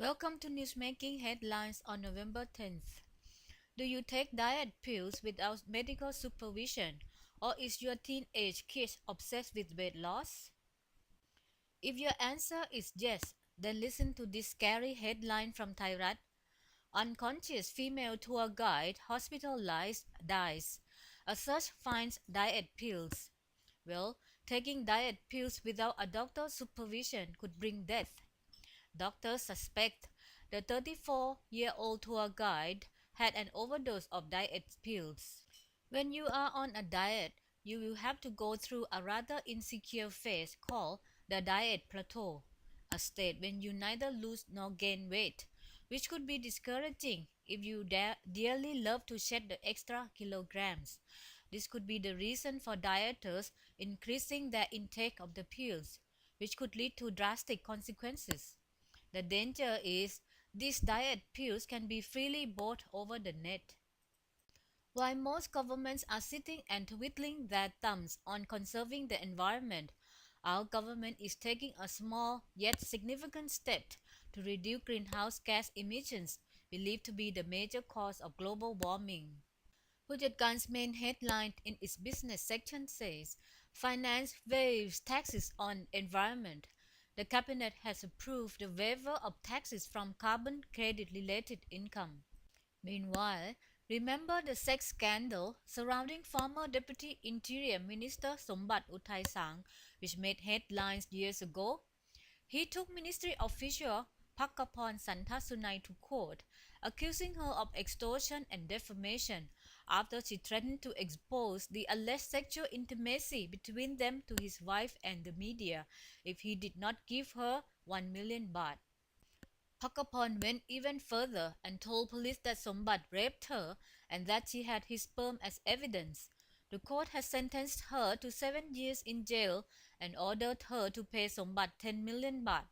Welcome to Newsmaking Headlines on November 10th. Do you take diet pills without medical supervision, or is your teenage kid obsessed with weight loss? If your answer is yes, then listen to this scary headline from Thairat. Unconscious female tour guide hospitalized dies. A search finds diet pills. Well, taking diet pills without a doctor's supervision could bring death. Doctors suspect the 34-year-old tour guide had an overdose of diet pills. When you are on a diet, you will have to go through a rather insecure phase called the diet plateau, a state when you neither lose nor gain weight, which could be discouraging if you dearly love to shed the extra kilograms. This could be the reason for dieters increasing their intake of the pills, which could lead to drastic consequences. The danger is these diet pills can be freely bought over the net. While most governments are sitting and twiddling their thumbs on conserving the environment, our government is taking a small yet significant step to reduce greenhouse gas emissions, believed to be the major cause of global warming. Pujatgan's main headline in its business section says, Finance waives taxes on environment. The cabinet has approved the waiver of taxes from carbon credit-related income. Meanwhile, remember the sex scandal surrounding former Deputy Interior Minister Sombat Uthai-sang, which made headlines years ago? He took ministry official Phakapon Santhasunai to court, accusing her of extortion and defamation after she threatened to expose the alleged sexual intimacy between them to his wife and the media if he did not give her 1 million baht. Phakapon went even further and told police that Sombat raped her and that she had his sperm as evidence. The court has sentenced her to 7 years in jail and ordered her to pay Sombat 10 million baht,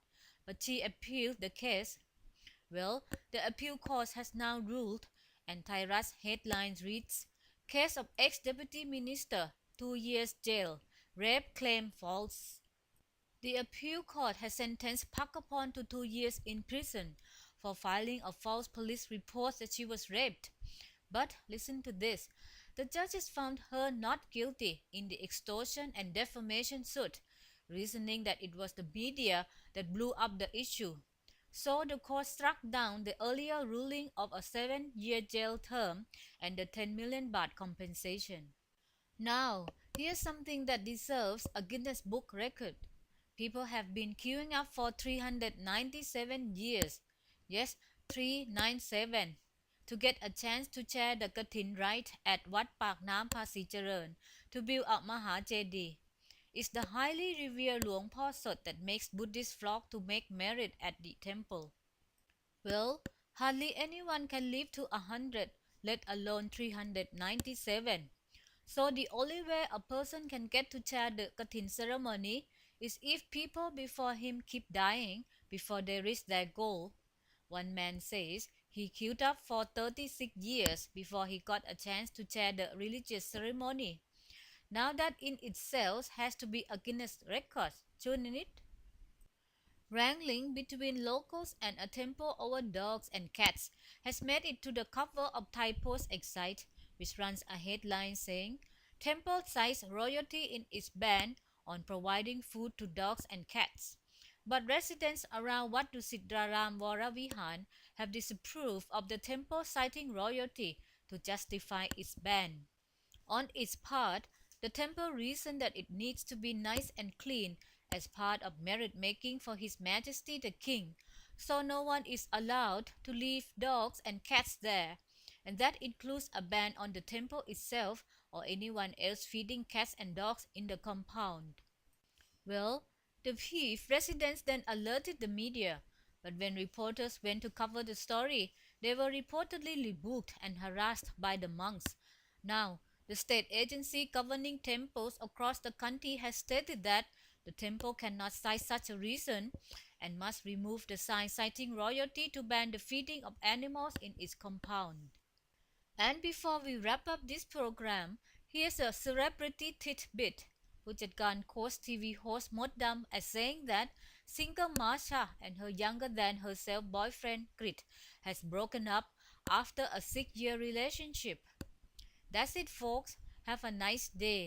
but she appealed the case. Well, the appeal court has now ruled, and Thairat's headline reads, Case of ex-deputy minister, 2 years jail, rape claim false. The appeal court has sentenced Phakapon to 2 years in prison for filing a false police report that she was raped. But listen to this. The judges found her not guilty in the extortion and defamation suit, reasoning that it was the media that blew up the issue. So the court struck down the earlier ruling of a 7-year jail term and the 10 million baht compensation. Now, here's something that deserves a Guinness Book record. People have been queuing up for 397 years. Yes, 397. To get a chance to chair the Kathin rite at Wat Pak Nam Phasi Charan to build up Maha Jedi. It's the highly revered Luang Pho Sot that makes Buddhists flock to make merit at the temple. Well, hardly anyone can live to 100, let alone 397. So the only way a person can get to chair the Kathin ceremony is if people before him keep dying before they reach their goal. One man says he queued up for 36 years before he got a chance to chair the religious ceremony. Now that in itself has to be a Guinness record, shouldn't it? Wrangling between locals and a temple over dogs and cats has made it to the cover of Thai Post Excite, which runs a headline saying, Temple cites royalty in its ban on providing food to dogs and cats. But residents around Wat Dusidraram Varavihan have disapproved of the temple citing royalty to justify its ban. On its part, the temple reasoned that it needs to be nice and clean as part of merit making for His Majesty the King, so no one is allowed to leave dogs and cats there, and that includes a ban on the temple itself or anyone else feeding cats and dogs in the compound. Well, the chief residents then alerted the media, but when reporters went to cover the story, they were reportedly rebuked and harassed by the monks. Now, the state agency governing temples across the country has stated that the temple cannot cite such a reason and must remove the sign citing royalty to ban the feeding of animals in its compound. And before we wrap up this program, here's a celebrity tidbit. ผู้จัดการโค้ชทีวีโฮสต์มดดำ as saying that single Marsha and her younger than herself boyfriend Grit has broken up after a 6-year relationship. That's it, folks. Have a nice day.